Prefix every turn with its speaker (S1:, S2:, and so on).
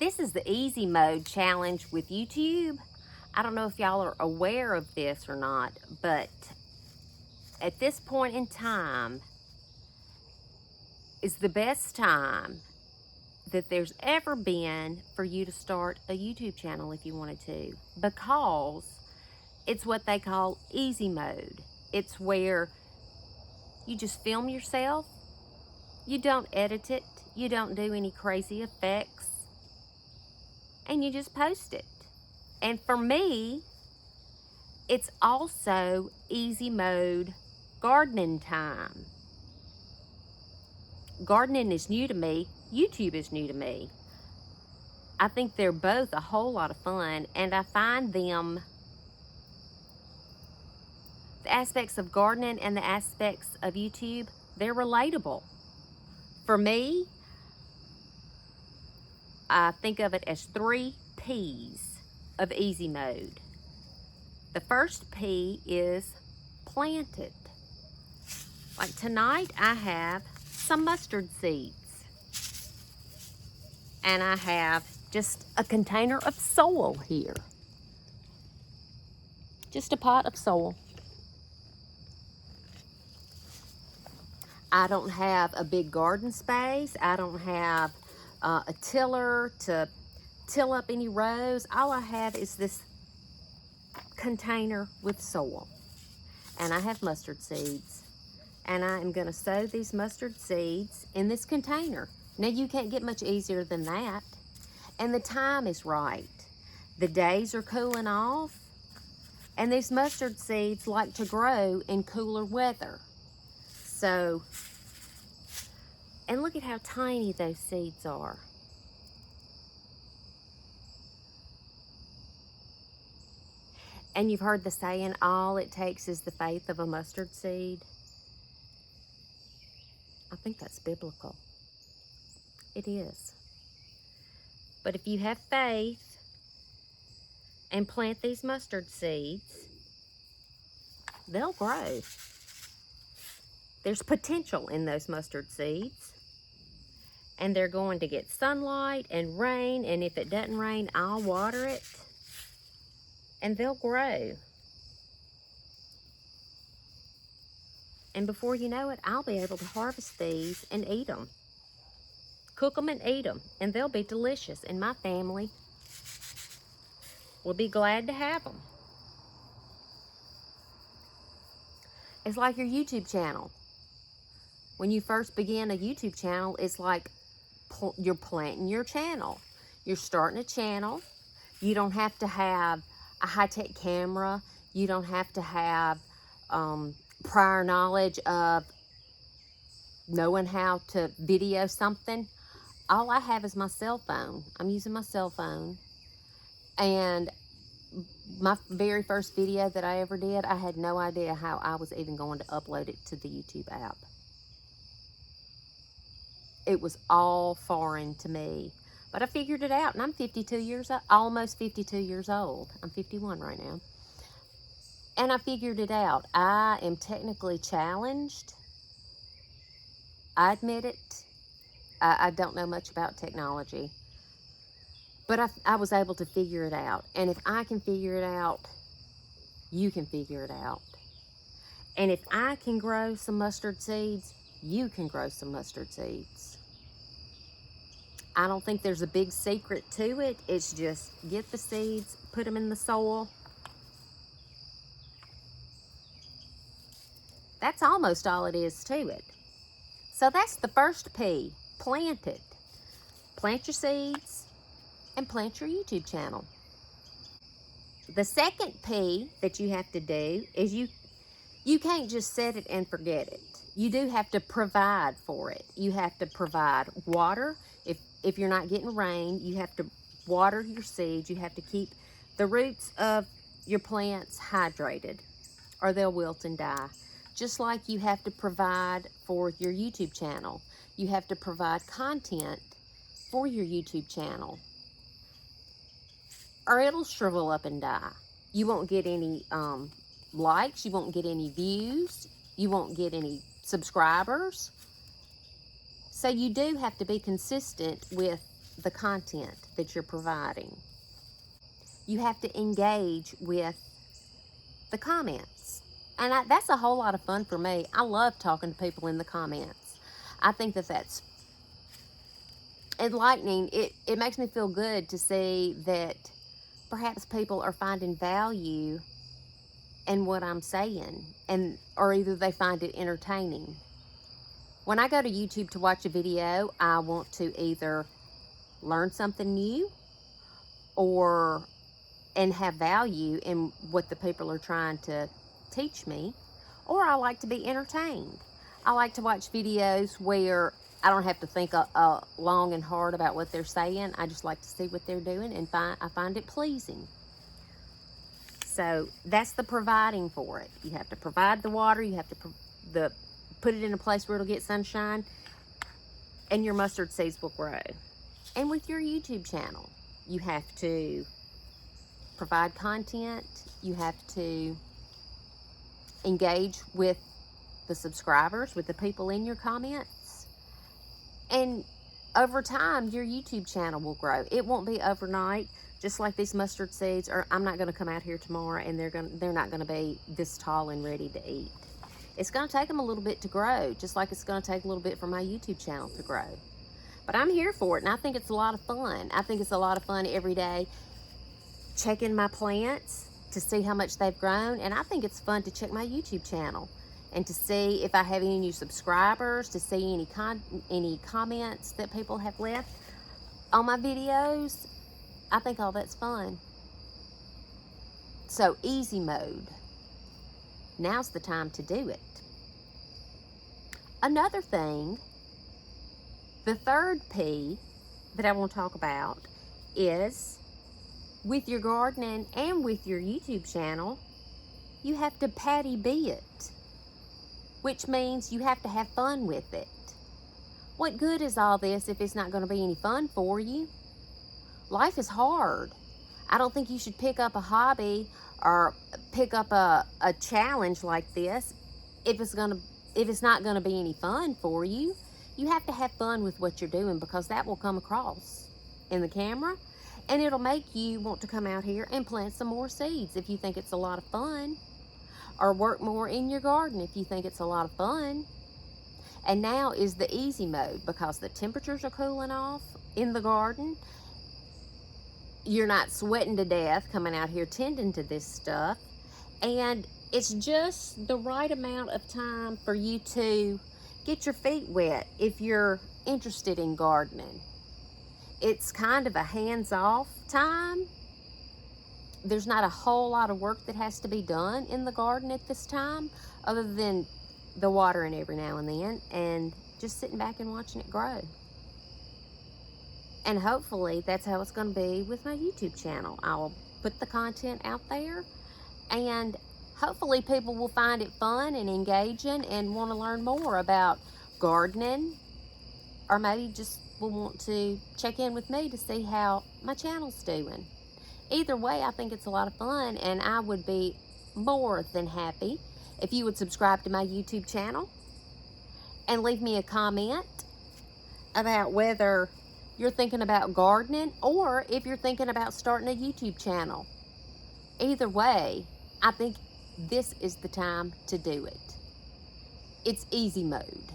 S1: This is the easy mode challenge with YouTube. I don't know if y'all are aware of this or not, but at this point in time is the best time that there's ever been for you to start a YouTube channel if you wanted to, because it's what they call easy mode. It's where you just film yourself, you don't edit it, you don't do any crazy effects, and you just post it. And for me, it's also easy mode gardening time. Gardening is new to me, YouTube is new to me. I think they're both a whole lot of fun, and I find them, the aspects of gardening and the aspects of YouTube, they're relatable. For me, I think of it as 3 P's of easy mode. The first P is planted. Like tonight, I have some mustard seeds. And I have just a container of soil here. Just a pot of soil. I don't have a big garden space. I don't have a tiller to till up any rows. All I have is this container with soil. And I have mustard seeds. And I am going to sow these mustard seeds in this container. Now, you can't get much easier than that. And the time is right. The days are cooling off. And these mustard seeds like to grow in cooler weather. So, and look at how tiny those seeds are. And you've heard the saying, all it takes is the faith of a mustard seed. I think that's biblical. It is. But if you have faith and plant these mustard seeds, they'll grow. There's potential in those mustard seeds. And they're going to get sunlight and rain, and if it doesn't rain, I'll water it. And they'll grow. And before you know it, I'll be able to harvest these and eat them. Cook them and eat them, and they'll be delicious. And my family will be glad to have them. It's like your YouTube channel. When you first begin a YouTube channel, it's like you're planting your channel. You're starting a channel. You don't have to have a high-tech camera. You don't have to have prior knowledge of knowing how to video something. All I have is my cell phone. I'm using my cell phone. And my very first video that I ever did, I had no idea how I was even going to upload it to the YouTube app. It was all foreign to me. But I figured it out, and I'm 52 years old, almost 52 years old. I'm 51 right now. And I figured it out. I am technically challenged. I admit it. I don't know much about technology. But I was able to figure it out. And if I can figure it out, you can figure it out. And if I can grow some mustard seeds, you can grow some mustard seeds. I don't think there's a big secret to it. It's just get the seeds, put them in the soil. That's almost all it is to it. So that's the first P, plant it. Plant your seeds and plant your YouTube channel. The second P that you have to do is you can't just set it and forget it. You do have to provide for it. You have to provide water. If you're not getting rain, you have to water your seeds. You have to keep the roots of your plants hydrated, or they'll wilt and die. Just like you have to provide for your YouTube channel. You have to provide content for your YouTube channel, or it'll shrivel up and die. You won't get any likes. You won't get any views. You won't get any subscribers. So you do have to be consistent with the content that you're providing. You have to engage with the comments. And that's a whole lot of fun for me. I love talking to people in the comments. I think that that's enlightening. It makes me feel good to see that perhaps people are finding value in what I'm saying, or either they find it entertaining. When I go to YouTube to watch a video, I want to either learn something new and have value in what the people are trying to teach me, or I like to be entertained. I like to watch videos where I don't have to think long and hard about what they're saying. I just like to see what they're doing, and I find it pleasing. So that's the providing for it. You have to provide the water. You have to put it in a place where it'll get sunshine, and your mustard seeds will grow. And with your YouTube channel, you have to provide content. You have to engage with the subscribers, with the people in your comments. And over time, your YouTube channel will grow. It won't be overnight. Just like these mustard seeds, I'm not going to come out here tomorrow and they're not going to be this tall and ready to eat. It's going to take them a little bit to grow, just like it's going to take a little bit for my YouTube channel to grow. But I'm here for it, and I think it's a lot of fun. I think it's a lot of fun every day checking my plants to see how much they've grown, and I think it's fun to check my YouTube channel and to see if I have any new subscribers, to see any comments that people have left on my videos. I think all that's fun. So easy mode. Now's the time to do it. Another thing, the third P that I want to talk about is with your gardening and with your YouTube channel, you have to patty be it, which means you have to have fun with it. What good is all this if it's not going to be any fun for you? Life is hard. I don't think you should pick up a hobby or pick up a challenge like this if it's not going to be any fun for you. You have to have fun with what you're doing, because that will come across in the camera, and it'll make you want to come out here and plant some more seeds if you think it's a lot of fun, or work more in your garden if you think it's a lot of fun. And now is the easy mode, because the temperatures are cooling off in the garden. You're not sweating to death coming out here tending to this stuff, and it's just the right amount of time for you to get your feet wet if you're interested in gardening. It's kind of a hands-off time. There's not a whole lot of work that has to be done in the garden at this time, other than the watering every now and then and just sitting back and watching it grow. And hopefully that's how it's going to be with my YouTube channel. I'll put the content out there, and hopefully people will find it fun and engaging and want to learn more about gardening, or maybe just will want to check in with me to see how my channel's doing. Either way, I think it's a lot of fun, and I would be more than happy if you would subscribe to my YouTube channel and leave me a comment about whether you're thinking about gardening or if you're thinking about starting a YouTube channel. Either way, I think this is the time to do it. It's easy mode.